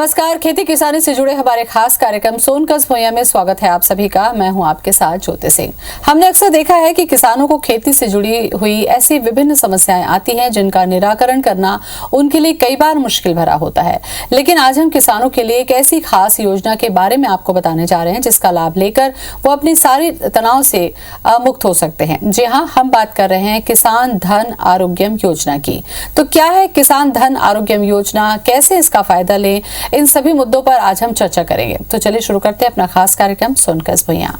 नमस्कार। खेती किसानी से जुड़े हमारे खास कार्यक्रम सोनकस भुइयां में स्वागत है आप सभी का। मैं हूं आपके साथ ज्योति सिंह। हमने अक्सर देखा है कि किसानों को खेती से जुड़ी हुई ऐसी विभिन्न समस्याएं आती हैं जिनका निराकरण करना उनके लिए कई बार मुश्किल भरा होता है। लेकिन आज हम किसानों के लिए एक ऐसी खास योजना के बारे में आपको बताने जा रहे हैं जिसका लाभ लेकर वो अपनी सारी तनाव से मुक्त हो सकते हैं। जी हाँ, हम बात कर रहे हैं किसान धन आरोग्यम योजना की। तो क्या है किसान धन आरोग्यम योजना, कैसे इसका फायदा लें, इन सभी मुद्दों पर आज हम चर्चा करेंगे। तो चलिए शुरू करते हैं अपना खास कार्यक्रम सोनकस भुइयां।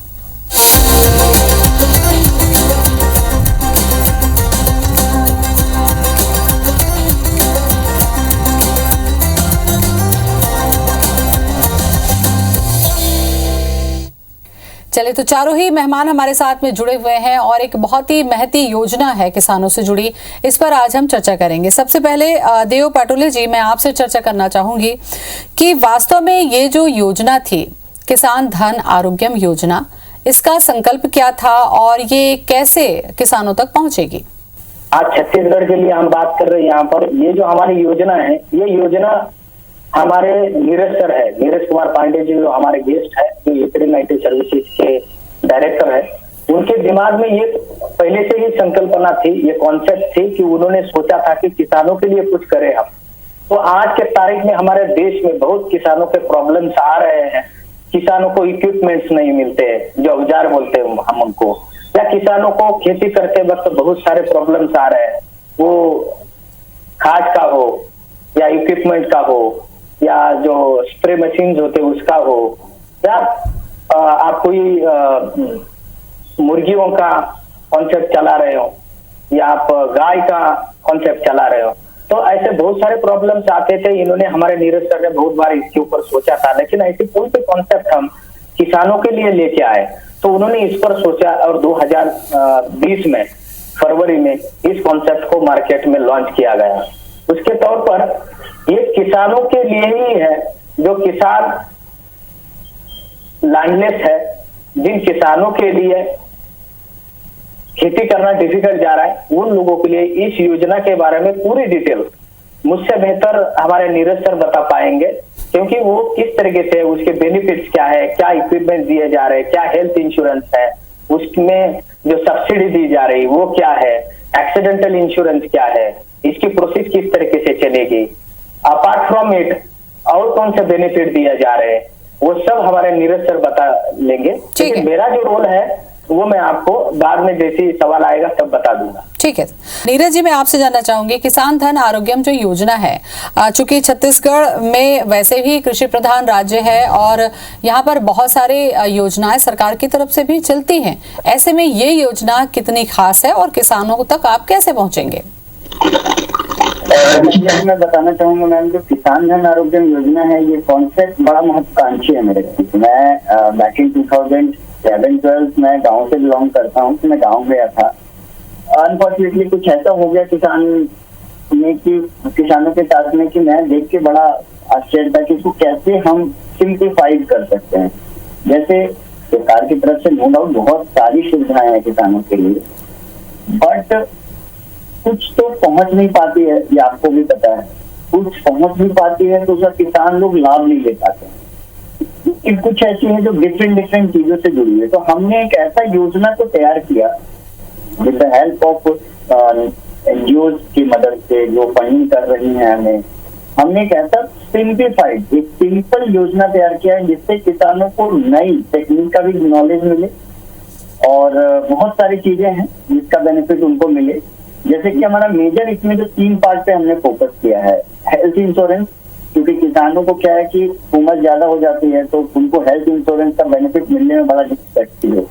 चलिए, तो चारों ही मेहमान हमारे साथ में जुड़े हुए हैं और एक बहुत ही महती योजना है किसानों से जुड़ी, इस पर आज हम चर्चा करेंगे। सबसे पहले देव पाटोले जी, मैं आपसे चर्चा करना चाहूंगी कि वास्तव में ये जो योजना थी किसान धन आरोग्यम योजना, इसका संकल्प क्या था और ये कैसे किसानों तक पहुंचेगी? आज छत्तीसगढ़ के लिए हम बात कर रहे हैं। यहाँ पर ये जो हमारी योजना है, ये योजना हमारे नीरज सर है, नीरज कुमार पांडे जी जो हमारे गेस्ट है, जो वेटरनरी सर्विसेज के डायरेक्टर है, उनके दिमाग में ये पहले से ही संकल्पना थी, ये कॉन्सेप्ट थी कि उन्होंने सोचा था कि किसानों के लिए कुछ करें हम। तो आज के तारीख में हमारे देश में बहुत किसानों के प्रॉब्लम्स आ रहे हैं। किसानों को इक्विपमेंट्स नहीं मिलते, जो औजार बोलते हैं हम उनको, या किसानों को खेती करते वक्त बहुत सारे प्रॉब्लम्स आ रहे हैं, वो खाद का हो या इक्विपमेंट का हो या जो स्प्रे मशीन होते उसका हो, या आप कोई मुर्गियों का कॉन्सेप्ट चला रहे हो या आप गाय का कॉन्सेप्ट चला रहे हो, तो ऐसे बहुत सारे प्रॉब्लम्स आते थे। इन्होंने हमारे नीरज सर ने बहुत बार इसके ऊपर सोचा था, लेकिन ऐसे कोई भी कॉन्सेप्ट हम किसानों के लिए लेके आए तो उन्होंने इस पर सोचा और 2020 में फरवरी में इस कॉन्सेप्ट को मार्केट में लॉन्च किया गया। उसके तौर पर ये किसानों के लिए ही है, जो किसान लैंडलेस है, जिन किसानों के लिए खेती करना डिफिकल्ट जा रहा है, उन लोगों के लिए इस योजना के बारे में पूरी डिटेल मुझसे बेहतर हमारे नीरज सर बता पाएंगे, क्योंकि वो किस तरीके से, उसके बेनिफिट्स क्या है, क्या इक्विपमेंट दिए जा रहे हैं, क्या हेल्थ इंश्योरेंस है, उसमें जो सब्सिडी दी जा रही वो क्या है, एक्सीडेंटल इंश्योरेंस क्या है, इसकी प्रोसेस किस तरीके से चलेगी, अपार्ट फ्रॉम इट और कौन से बेनिफिट दिए जा रहे हैं, वो सब हमारे नीरज सर बता लेंगे। लेकिन मेरा जो रोल है वो मैं आपको बाद में जैसे सवाल आएगा तब बता दूंगा। ठीक है नीरज जी, मैं आपसे जानना चाहूंगी किसान धन आरोग्यम जो योजना है, चूंकि छत्तीसगढ़ में वैसे भी कृषि प्रधान राज्य है और यहाँ पर बहुत सारे योजनाएं सरकार की तरफ से भी चलती हैं, ऐसे में ये योजना कितनी खास है और किसानों तक आप कैसे पहुंचेंगे? मैं बताना चाहूंगा मैम, जो किसान धन आरोग्यम योजना है, ये कॉन्सेप्ट बड़ा महत्वाकांक्षी है मेरे लिए। मैं बैक इन 2011-12 मैं गांव से बिलोंग करता हूँ, तो मैं गांव गया था। अनफॉर्चुनेटली कुछ ऐसा हो गया किसानों के साथ में कि मैं देख के बड़ा आश्चर्य था कि इसको कैसे हम सिंप्लीफाइड कर सकते हैं। जैसे सरकार की तरफ से नो डाउट बहुत सारी सुविधाएं हैं किसानों के लिए, बट कुछ तो पहुंच नहीं पाती है, ये आपको भी पता है। कुछ पहुंच नहीं पाती है तो उसका किसान लोग लाभ नहीं ले पाते। कुछ ऐसी है जो डिफरेंट चीजों से जुड़ी है। तो हमने एक ऐसा योजना को तैयार किया with the help of NGO की मदद से जो फंडिंग कर रही है हमने एक ऐसा सिंप्लीफाइड, एक सिंपल योजना तैयार किया है जिससे किसानों को नई टेक्निक का भी नॉलेज मिले और बहुत सारी चीजें हैं जिसका बेनिफिट उनको मिले। जैसे कि हमारा मेजर इसमें जो 3 पार्ट पे हमने फोकस किया है, हेल्थ इंश्योरेंस, क्योंकि किसानों को क्या है कि उम्र ज्यादा हो जाती है तो उनको हेल्थ इंश्योरेंस का बेनिफिट मिलने में बड़ा दिक्कत है।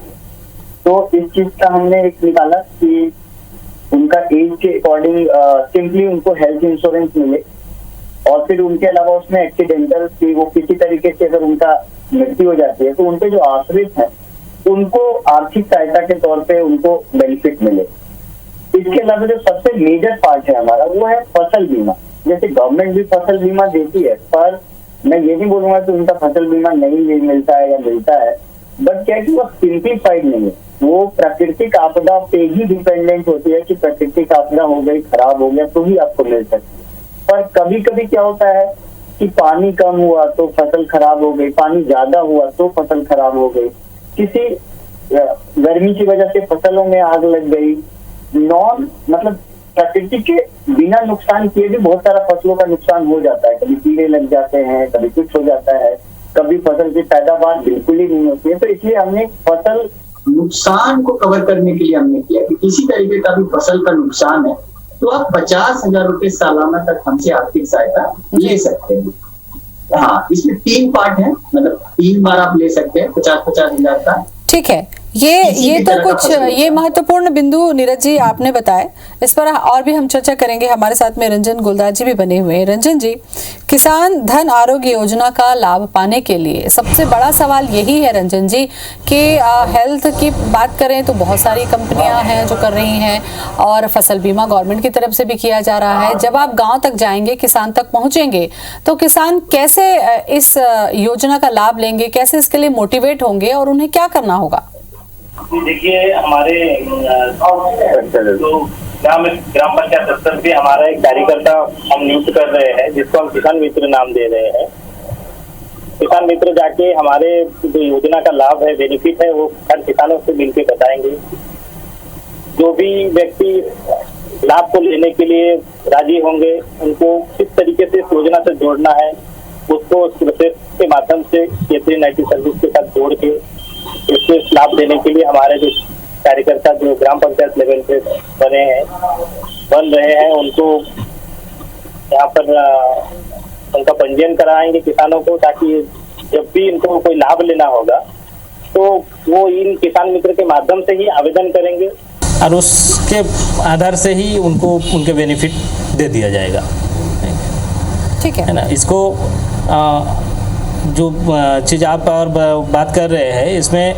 तो इस चीज का हमने एक निकाला कि उनका एज के अकॉर्डिंग सिंपली उनको हेल्थ इंश्योरेंस मिले, और फिर उनके अलावा उसमें एक्सीडेंटल की वो किसी तरीके से अगर उनका मृत्यु हो जाती है तो उनके जो आश्रित है उनको आर्थिक सहायता के तौर पे उनको बेनिफिट मिले। इसके अलावा जो सबसे मेजर पार्ट है हमारा वो है फसल बीमा। जैसे गवर्नमेंट भी फसल बीमा देती है, पर मैं ये नहीं बोलूंगा कि उनका फसल बीमा नहीं मिलता है या मिलता है, बट क्या है कि वो सिंप्लीफाइड नहीं है, वो प्राकृतिक आपदा पे ही डिपेंडेंट होती है कि प्राकृतिक आपदा हो गई, खराब हो गया तो ही आपको मिल सकती है। पर कभी कभी क्या होता है कि पानी कम हुआ तो फसल खराब हो गई, पानी ज्यादा हुआ तो फसल खराब हो गई, किसी गर्मी की वजह से फसलों में आग लग गई, मतलब प्रकृति के बिना नुकसान किए भी बहुत सारा फसलों का नुकसान हो जाता है। कभी कीड़े लग जाते हैं, कभी कुछ हो जाता है, कभी फसल की पैदावार बिल्कुल ही नहीं होती है। तो इसलिए हमने फसल नुकसान को कवर करने के लिए हमने किया कि किसी तरीके का भी फसल का नुकसान है तो आप 50,000 रुपए सालाना तक हमसे आर्थिक सहायता ले सकते हैं। हाँ, इसमें 3 पार्ट है, मतलब 3 बार आप ले सकते हैं 50,000 का। ठीक है, ये तो कुछ ये महत्वपूर्ण बिंदु नीरज जी आपने बताए। इस पर और भी हम चर्चा करेंगे। हमारे साथ में रंजन गुलदार जी भी बने हुए हैं। रंजन जी, किसान धन आरोग्य योजना का लाभ पाने के लिए सबसे बड़ा सवाल यही है रंजन जी कि हेल्थ की बात करें तो बहुत सारी कंपनियां हैं जो कर रही हैं और फसल बीमा गवर्नमेंट की तरफ से भी किया जा रहा है। जब आप गाँव तक जाएंगे, किसान तक पहुंचेंगे, तो किसान कैसे इस योजना का लाभ लेंगे, कैसे इसके लिए मोटिवेट होंगे और उन्हें क्या करना होगा? देखिए, हमारे जो ग्राम पंचायत स्तर पे हमारा एक कार्यकर्ता हम नियुक्त कर रहे हैं, जिसको हम किसान मित्र नाम दे रहे हैं। किसान मित्र जाके हमारे जो योजना का लाभ है, बेनिफिट है, वो हर किसानों से मिलकर बताएंगे। जो भी व्यक्ति लाभ को लेने के लिए राजी होंगे, उनको किस तरीके से इस योजना से जोड़ना है, उसको प्रोसेस के माध्यम से क्षेत्रीय नाइटी सर्विस के साथ जोड़ के इसके लाभ देने के लिए हमारे जो कार्यकर्ता जो ग्राम पंचायत लेवल पे बन रहे हैं, उनको यहाँ पर उनका पंजीयन कराएंगे किसानों को, ताकि जब भी इनको कोई लाभ लेना होगा तो वो इन किसान मित्र के माध्यम से ही आवेदन करेंगे और उसके आधार से ही उनको उनके बेनिफिट दे दिया जाएगा। ठीक है ना। इसको जो चीज़ आप और बात कर रहे हैं इसमें,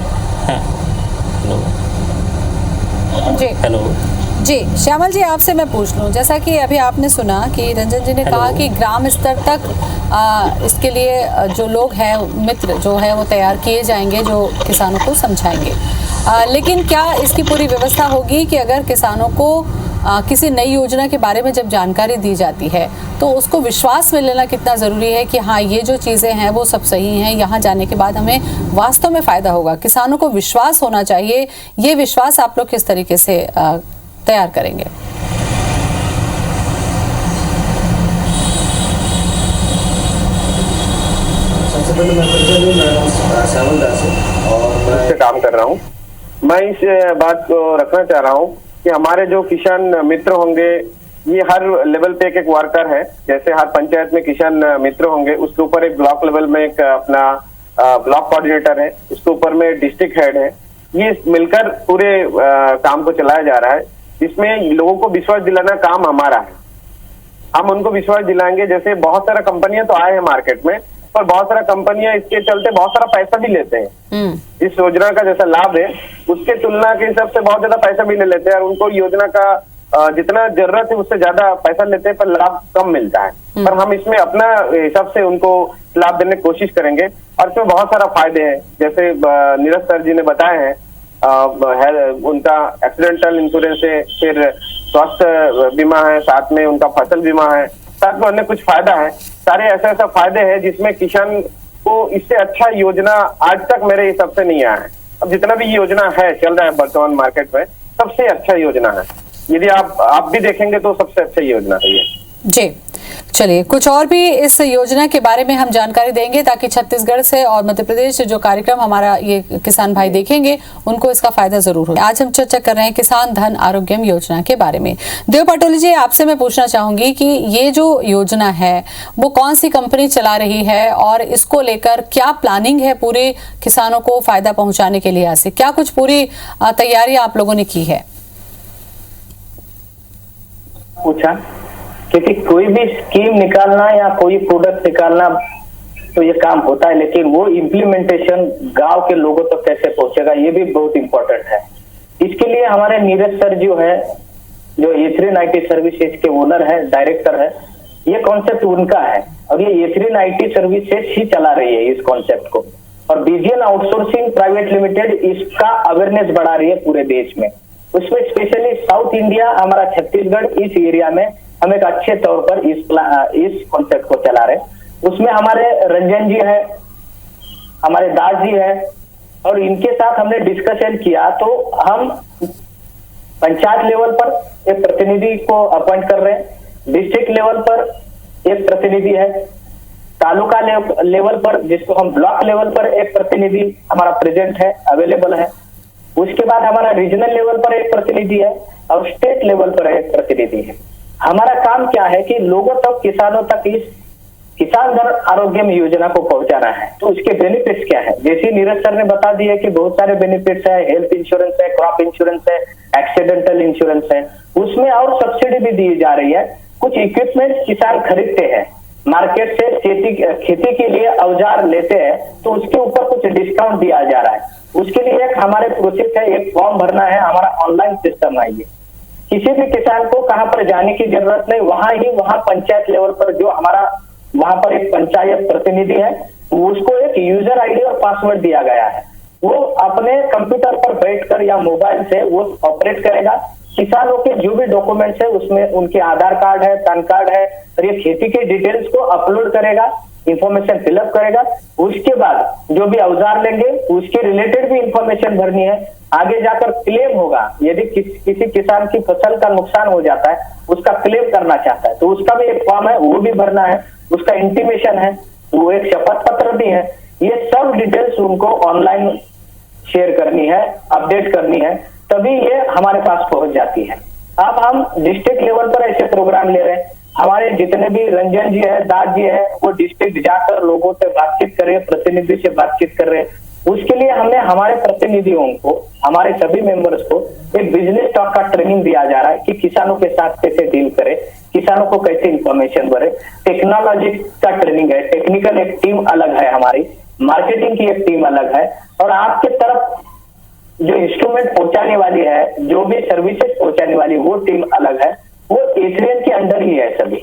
हेलो जी, श्यामल जी आपसे मैं पूछ लूं, जैसा कि अभी आपने सुना कि रंजन जी ने कहा कि ग्राम स्तर तक इसके लिए जो लोग हैं, मित्र जो है वो तैयार किए जाएंगे जो किसानों को समझाएंगे। लेकिन क्या इसकी पूरी व्यवस्था होगी कि अगर किसानों को किसी नई योजना के बारे में जब जानकारी दी जाती है तो उसको विश्वास में लेना कितना ज़रूरी है कि हाँ, ये जो चीज़ें हैं वो सब सही हैं, यहाँ जाने के बाद हमें वास्तव में फ़ायदा होगा। किसानों को विश्वास होना चाहिए। ये विश्वास आप लोग किस तरीके से तैयार करेंगे? सबसे पहले मैं परिचय दूं, मेरा नाम श्यामल दास है और मैं इससे काम कर रहा हूँ। मैं इस बात को रखना चाह रहा हूँ कि हमारे जो किसान मित्र होंगे, ये हर लेवल पे एक वर्कर है। जैसे हर पंचायत में किसान मित्र होंगे, उसके ऊपर एक ब्लॉक लेवल में एक अपना ब्लॉक कोऑर्डिनेटर है, उसके ऊपर में डिस्ट्रिक्ट हेड है। ये मिलकर पूरे काम को चलाया जा रहा है, जिसमें लोगों को विश्वास दिलाना काम हमारा है। हम उनको विश्वास दिलाएंगे। जैसे बहुत सारा कंपनियां तो आए हैं मार्केट में, पर बहुत सारा कंपनियां इसके चलते बहुत सारा पैसा भी लेते हैं। इस योजना का जैसा लाभ है उसके तुलना के हिसाब से बहुत ज्यादा पैसा भी ले लेते हैं और उनको योजना का जितना जरूरत है उससे ज्यादा पैसा लेते हैं, पर लाभ कम मिलता है। पर हम इसमें अपना हिसाब से उनको लाभ देने की कोशिश करेंगे और इसमें बहुत सारा फायदे हैं। जैसे नीरज सर जी ने बताए हैं, उनका एक्सीडेंटल इंश्योरेंस है, फिर स्वास्थ्य बीमा है, साथ में उनका फसल बीमा है, साथ में अन्य कुछ फायदा है। सारे ऐसा फायदे हैं जिसमें किसान को इससे अच्छा योजना आज तक मेरे हिसाब से नहीं आया है। अब जितना भी योजना है चल रहा है वर्तमान मार्केट में, सबसे अच्छा योजना है। यदि आप भी देखेंगे तो सबसे अच्छा योजना है ये। जी, चलिए कुछ और भी इस योजना के बारे में हम जानकारी देंगे ताकि छत्तीसगढ़ से और मध्य प्रदेश से जो कार्यक्रम हमारा ये किसान भाई देखेंगे उनको इसका फायदा जरूर हो। आज हम चर्चा कर रहे हैं किसान धन आरोग्यम योजना के बारे में। देव पाटोली जी, आपसे मैं पूछना चाहूंगी कि ये जो योजना है वो कौन सी कंपनी चला रही है और इसको लेकर क्या प्लानिंग है पूरे किसानों को फायदा पहुंचाने के लिहाज से? क्या कुछ पूरी तैयारी आप लोगों ने की है? पूछा, क्योंकि कोई भी स्कीम निकालना या कोई प्रोडक्ट निकालना तो ये काम होता है, लेकिन वो इम्प्लीमेंटेशन गांव के लोगों तक कैसे पहुंचेगा ये भी बहुत इंपॉर्टेंट है। इसके लिए हमारे नीरज सर जो है, जो ए3 नाइटी सर्विसेज के ओनर है, डायरेक्टर है, ये कॉन्सेप्ट उनका है और ये ए3 नाइटी सर्विसेज ही चला रही है इस कॉन्सेप्ट को। और बीजीएन आउटसोर्सिंग प्राइवेट लिमिटेड इसका अवेयरनेस बढ़ा रही है पूरे देश में। उसमें स्पेशली साउथ इंडिया, हमारा छत्तीसगढ़, इस एरिया में हम एक अच्छे तौर पर इस कॉन्सेप्ट को चला रहे हैं। उसमें हमारे रंजन जी है, हमारे दास जी है, और इनके साथ हमने डिस्कशन किया। तो हम पंचायत लेवल पर एक प्रतिनिधि को अपॉइंट कर रहे हैं, डिस्ट्रिक्ट लेवल पर एक प्रतिनिधि है, तालुका लेवल पर, जिसको हम ब्लॉक लेवल पर एक प्रतिनिधि हमारा प्रेजेंट है, अवेलेबल है। उसके बाद हमारा रीजनल लेवल पर एक प्रतिनिधि है और स्टेट लेवल पर एक प्रतिनिधि है। हमारा काम क्या है कि लोगों तक, किसानों तक इस किसान धन आरोग्य योजना को पहुंचाना है। तो उसके बेनिफिट्स क्या है, जैसे नीरज सर ने बता दिया कि बहुत सारे बेनिफिट्स है, हेल्थ इंश्योरेंस है, क्रॉप इंश्योरेंस है, एक्सीडेंटल इंश्योरेंस है, उसमें और सब्सिडी भी दी जा रही है। कुछ इक्विपमेंट किसान खरीदते हैं मार्केट से, खेती के लिए औजार लेते हैं, तो उसके ऊपर कुछ डिस्काउंट दिया जा रहा है। उसके लिए एक हमारे प्रोसेस है, एक फॉर्म भरना है, हमारा ऑनलाइन सिस्टम है। ये किसी भी किसान को कहां पर जाने की जरूरत नहीं, वहां पंचायत लेवल पर जो हमारा वहां पर एक पंचायत प्रतिनिधि है, उसको एक यूजर आईडी और पासवर्ड दिया गया है। वो अपने कंप्यूटर पर बैठकर या मोबाइल से वो ऑपरेट करेगा। किसानों के जो भी डॉक्यूमेंट्स है उसमें उनके आधार कार्ड है, पैन कार्ड है, और ये खेती के डिटेल्स को अपलोड करेगा, इंफॉर्मेशन फिलअप करेगा। उसके बाद जो भी औजार लेंगे उसके रिलेटेड भी इंफॉर्मेशन भरनी है। आगे जाकर क्लेम होगा, यदि किसी किसान की फसल का नुकसान हो जाता है, उसका क्लेम करना चाहता है, तो उसका भी एक फॉर्म है, वो भी भरना है। उसका इंटीमेशन है, वो एक शपथ पत्र भी है। ये सब डिटेल्स उनको ऑनलाइन शेयर करनी है, अपडेट करनी है, तभी ये हमारे पास पहुंच जाती है। अब हम डिस्ट्रिक्ट लेवल पर ऐसे प्रोग्राम ले रहे हैं। हमारे जितने भी रंजन जी है, दास जी है, वो डिस्ट्रिक्ट जाकर लोगों से बातचीत कर रहे हैं, प्रतिनिधि से बातचीत कर रहे हैं। उसके लिए हमने हमारे प्रतिनिधियों को, हमारे सभी मेंबर्स को एक बिजनेस टॉक का ट्रेनिंग दिया जा रहा है कि किसानों के साथ कैसे डील करें, किसानों को कैसे इंफॉर्मेशन भरे। टेक्नोलॉजी का ट्रेनिंग है, टेक्निकल एक टीम अलग है हमारी, मार्केटिंग की एक टीम अलग है, और आपके तरफ जो इंस्ट्रूमेंट पहुंचाने वाली है, जो भी सर्विसेज पहुंचाने वाली वो टीम अलग है। वो एसडीएम के अंडर ही है सभी।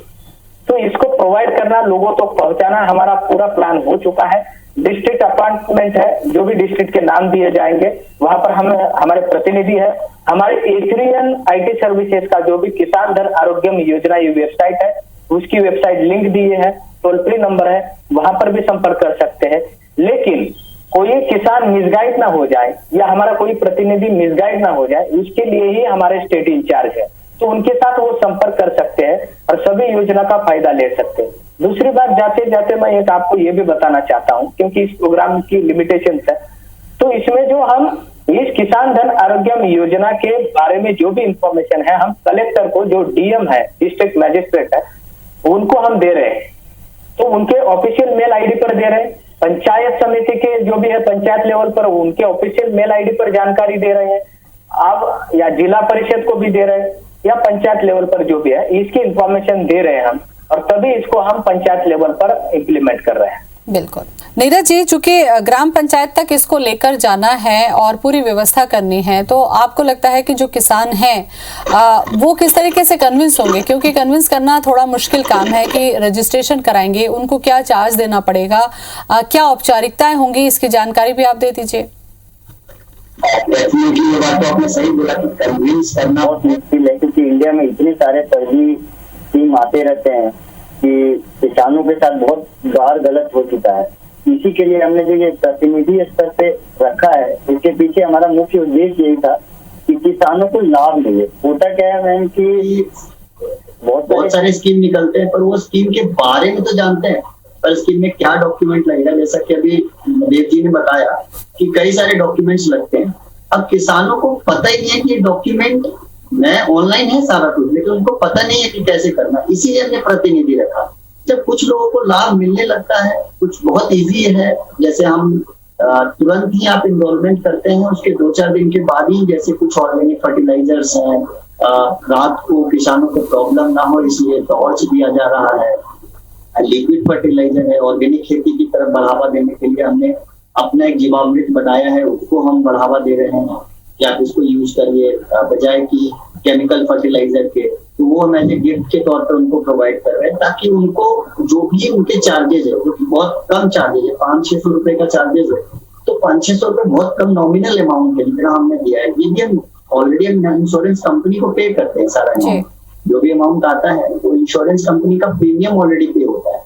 तो इसको प्रोवाइड करना, लोगों तक तो पहुंचाना हमारा पूरा प्लान हो चुका है। डिस्ट्रिक्ट अपॉइंटमेंट है, जो भी डिस्ट्रिक्ट के नाम दिए जाएंगे वहां पर हम हमारे प्रतिनिधि है। हमारे एथरियन आईटी सर्विसेज का जो भी किसान धन आरोग्य योजना ये वेबसाइट है, उसकी वेबसाइट लिंक दिए है, टोल फ्री नंबर है, वहां पर भी संपर्क कर सकते हैं। लेकिन कोई किसान मिसगाइड ना हो जाए या हमारा कोई प्रतिनिधि मिसगाइड ना हो जाए, उसके लिए ही हमारे स्टेट इंचार्ज है, तो उनके साथ वो संपर्क कर सकते हैं और सभी योजना का फायदा ले सकते हैं। दूसरी बात, जाते जाते मैं एक आपको ये भी बताना चाहता हूँ, क्योंकि इस प्रोग्राम की लिमिटेशन है, तो इसमें जो हम इस किसान धन आरोग्य योजना के बारे में जो भी इंफॉर्मेशन है, हम कलेक्टर को, जो डीएम है, डिस्ट्रिक्ट मैजिस्ट्रेट है, उनको हम दे रहे हैं। तो उनके ऑफिशियल मेल आईडी पर दे रहे हैं। पंचायत समिति के जो भी है पंचायत लेवल पर, उनके ऑफिशियल मेल आईडी पर जानकारी दे रहे हैं आप, या जिला परिषद को भी दे रहे हैं, या पंचायत लेवल पर जो भी है इसकी इंफॉर्मेशन दे रहे हैं हम, और तभी इसको हम पंचायत लेवल पर इम्प्लीमेंट कर रहे हैं। बिल्कुल नीरज जी, चूंकि ग्राम पंचायत तक इसको लेकर जाना है और पूरी व्यवस्था करनी है, तो आपको लगता है कि जो किसान हैं वो किस तरीके से कन्विंस होंगे? क्योंकि कन्विंस करना थोड़ा मुश्किल काम है कि रजिस्ट्रेशन कराएंगे, उनको क्या चार्ज देना पड़ेगा, क्या औपचारिकताएं होंगी, इसकी जानकारी भी आप दे दीजिए। ये बात तो आपने सही बोला कि कन्विंस करना बहुत मुश्किल है, क्योंकि इंडिया में इतने सारे फर्जी स्कीम आते रहते हैं कि किसानों के साथ बहुत बार गलत हो चुका है। इसी के लिए हमने जो ये प्रतिनिधि स्तर पे रखा है, इसके पीछे हमारा मुख्य उद्देश्य यही था कि किसानों को लाभ मिले। होता क्या है मैम कि बहुत सारे स्कीम निकलते हैं, पर वो स्कीम के बारे में तो जानते हैं, पर स्कीम में क्या डॉक्यूमेंट लगेगा, जैसा कि अभी देव जी ने बताया कि कई सारे डॉक्यूमेंट्स लगते हैं। अब किसानों को पता ही नहीं है कि डॉक्यूमेंट में ऑनलाइन है सारा कुछ, लेकिन उनको पता नहीं है कि कैसे करना। इसीलिए हमने प्रतिनिधि रखा। जब कुछ लोगों को लाभ मिलने लगता है, कुछ बहुत इजी है, जैसे हम तुरंत ही आप इन्वॉल्वमेंट करते हैं, उसके 2-4 दिन के बाद ही, जैसे कुछ ऑर्गेनिक फर्टिलाइजर्स हैं, रात को किसानों को प्रॉब्लम ना हो इसलिए टॉर्च दिया जा रहा है, लिक्विड फर्टिलाइजर है, ऑर्गेनिक खेती की तरफ बढ़ावा देने के लिए हमने अपना एक जीवामृत बनाया है, उसको हम बढ़ावा दे रहे हैं कि आप इसको यूज करिए बजाय कि केमिकल फर्टिलाइजर के। तो वो हम ऐसे गिफ्ट के तौर पर उनको प्रोवाइड कर रहे हैं, ताकि उनको जो भी उनके चार्जेस है, जो कि बहुत कम चार्जेस है, 500-600 रुपए का चार्जेस है, तो 500-600 रुपए बहुत कम नॉमिनल अमाउंट है जितना हमने दिया है। ये भी हम ऑलरेडी हम इंश्योरेंस कंपनी को पे करते हैं सारा अमाउंट, जो भी अमाउंट आता है वो इंश्योरेंस कंपनी का प्रीमियम ऑलरेडी पे होता है।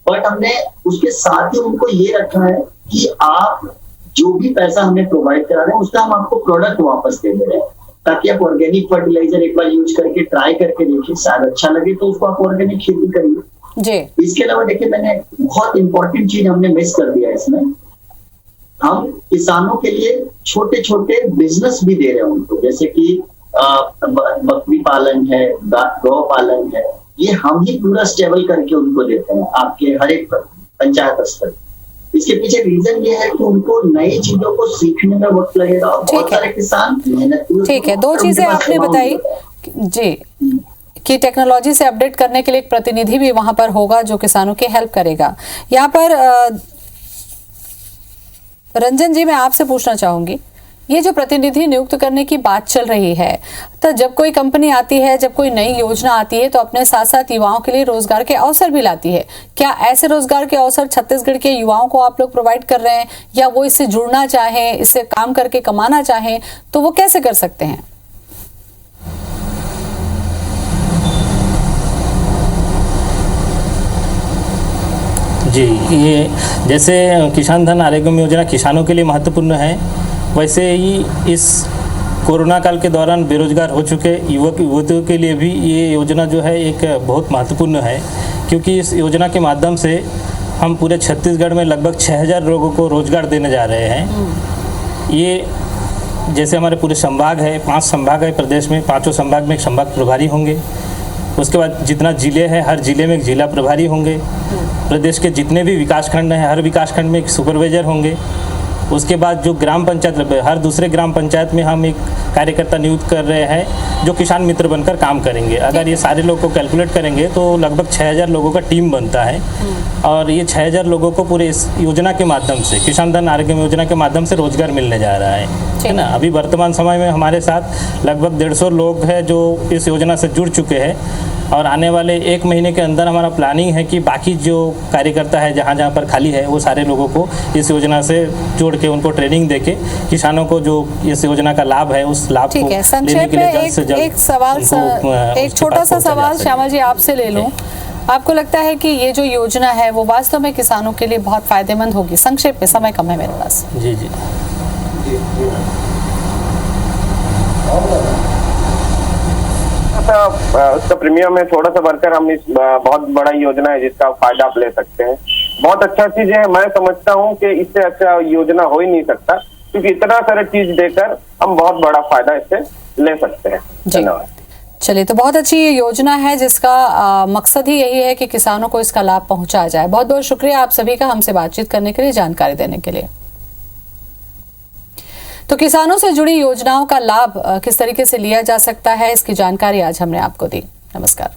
बट हमने उसके साथ ही उनको ये रखा है कि आप जो भी पैसा हमें प्रोवाइड करा रहे हैं उसका हम आपको प्रोडक्ट वापस दे दे रहे हैं, ताकि आप ऑर्गेनिक फर्टिलाइजर एक बार यूज करके ट्राई करके देखिए, शायद अच्छा लगे तो उसको आप ऑर्गेनिक खेती करिए जी। इसके अलावा देखिए, मैंने बहुत इंपॉर्टेंट चीज हमने मिस कर दिया इसमें, हम किसानों के लिए छोटे छोटे बिजनेस भी दे रहे हैं उनको, जैसे कि बकरी पालन है, गौ पालन है, ये हम ही पूरा स्टेबल करके उनको देते हैं आपके हर एक पंचायत स्तर। इसके पीछे रीजन ये है कि उनको नई चीजों को सीखने में वक्त लगेगा और बहुत सारे किसान मेहनत। ठीक है, दो चीजें आपने बताई जी कि टेक्नोलॉजी से अपडेट करने के लिए एक प्रतिनिधि भी वहां पर होगा जो किसानों की हेल्प करेगा। यहाँ पर रंजन जी, मैं आपसे पूछना चाहूंगी, ये जो प्रतिनिधि नियुक्त करने की बात चल रही है, तो जब कोई कंपनी आती है, जब कोई नई योजना आती है, तो अपने साथ साथ युवाओं के लिए रोजगार के अवसर भी लाती है। क्या ऐसे रोजगार के अवसर छत्तीसगढ़ के युवाओं को आप लोग प्रोवाइड कर रहे हैं, या वो इससे जुड़ना चाहें, इससे काम करके कमाना चाहें, तो वो कैसे कर सकते हैं? जी, ये जैसे किसान धन आरोग्य योजना किसानों के लिए महत्वपूर्ण है, वैसे ही इस कोरोना काल के दौरान बेरोजगार हो चुके युवक युवतियों के लिए भी ये योजना जो है एक बहुत महत्वपूर्ण है, क्योंकि इस योजना के माध्यम से हम पूरे छत्तीसगढ़ में लगभग 6000 लोगों को रोजगार देने जा रहे हैं। ये जैसे हमारे पूरे संभाग है, 5 संभाग है प्रदेश में, 5 संभाग में एक संभाग प्रभारी होंगे, उसके बाद जितना जिले हैं हर जिले में एक जिला प्रभारी होंगे, प्रदेश के जितने भी विकासखंड हैं हर विकासखंड में एक सुपरवाइजर होंगे, उसके बाद जो ग्राम पंचायत हर दूसरे ग्राम पंचायत में हम एक कार्यकर्ता नियुक्त कर रहे हैं जो किसान मित्र बनकर काम करेंगे। अगर ये सारे लोग को कैलकुलेट करेंगे तो लगभग 6000 लोगों का टीम बनता है, और ये 6000 लोगों को पूरे इस योजना के माध्यम से, किसान धन आरोग्य योजना के माध्यम से रोजगार मिलने जा रहा है ना। अभी वर्तमान समय में हमारे साथ लगभग 150 लोग हैं जो इस योजना से जुड़ चुके हैं, और आने वाले 1 महीने के अंदर हमारा प्लानिंग है कि बाकी जो कार्यकर्ता है जहाँ जहाँ पर खाली है वो सारे लोगों को इस योजना से जोड़ के उनको ट्रेनिंग देके किसानों को जो इस योजना का लाभ है उस लाभ को लेने के लिए जल्द से जल्द एक छोटा सा सवाल श्यामल जी आपसे ले लूं। आपको लगता है कि ये जो योजना है वो वास्तव में किसानों के लिए बहुत फायदेमंद होगी? संक्षेप में, समय कम है मेरे पास। जी जी उसका प्रीमियम है थोड़ा सा बढ़कर हम इस बहुत बड़ा योजना है जिसका फायदा आप ले सकते हैं। बहुत अच्छा चीज है, मैं समझता हूँ कि इससे अच्छा योजना हो ही नहीं सकता, क्योंकि इतना सारा चीज देकर हम बहुत बड़ा फायदा इससे ले सकते हैं। धन्यवाद। चलिए, तो बहुत अच्छी ये योजना है जिसका मकसद ही यही है कि किसानों को इसका लाभ पहुंचाया जाए। बहुत बहुत शुक्रिया आप सभी का हमसे बातचीत करने के लिए, जानकारी देने के लिए। तो किसानों से जुड़ी योजनाओं का लाभ किस तरीके से लिया जा सकता है, इसकी जानकारी आज हमने आपको दी। नमस्कार।